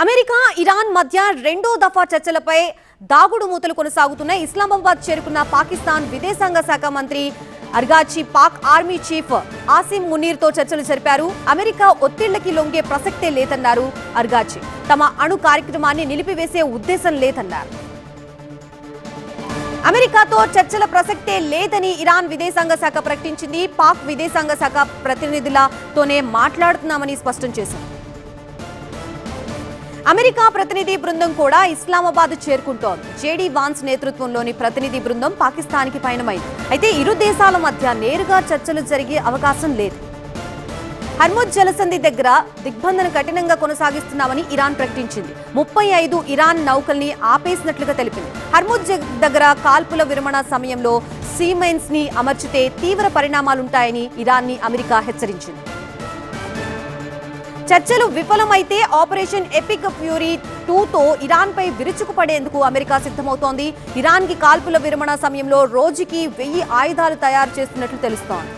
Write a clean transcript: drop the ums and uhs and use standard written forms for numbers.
America Iran మధ్య రెండో దఫా చర్చలపై దాగుడు మూతలు కొనసాగుతున్నాయి. ఇస్లామాబాద్ చేరుకున్న పాకిస్తాన్ విదేశాంగ శాఖ మంత్రి అర్గాచి పాక్ ఆర్మీ చీఫ్ ఆసిమ్ మునీర్ తో చర్చలు జరిపారు. అమెరికా ఒత్తిళ్లకి లొంగే ప్రసక్తే లేదన్నారు అర్గాచి. తమ అణు కార్యక్రమాన్ని నిలిపివేసే ఉద్దేశం లేదన్నారు. అమెరికాతో చర్చల ప్రసక్తే లేదని ఇరాన్ విదేశాంగ శాఖ ప్రకటించింది. పాక్ విదేశాంగ శాఖ ప్రతినిధులతోనే మాట్లాడుతున్నామని స్పష్టం చేశారు. అమెరికా ప్రతినిధి బృందం కూడా ఇస్లామాబాద్ చేరుకుంటోంది. జేడీ వాన్స్ నేతృత్వంలోని ప్రతినిధి బృందం పాకిస్తాన్కి పయనమైంది. అయితే ఇరు దేశాల మధ్య నేరుగా చర్చలు జరిగే అవకాశం లేదు. హర్ముజ్ జలసంధి దగ్గర దిగ్బంధన కఠినంగా కొనసాగిస్తున్నామని ఇరాన్ ప్రకటించింది. 35 ఇరాన్ నౌకల్ని ఆపేసినట్లుగా తెలిపింది. హర్ముజ్ దగ్గర కాల్పుల విరమణ సమయంలో సీమెన్స్ ని అమర్చితే తీవ్ర పరిణామాలుంటాయని ఇరాన్ ని అమెరికా హెచ్చరించింది. చర్చలు విఫలమైతే ఆపరేషన్ ఎపిక్ ఫ్యూరీ 2తో ఇరాన్ పై విరుచుకుపడేందుకు అమెరికా సిద్ధమవుతోంది. ఇరాన్ కి కాల్పుల విరమణ సమయంలో రోజుకి 1000 ఆయుధాలు తయారు చేస్తున్నట్లు తెలుస్తోంది.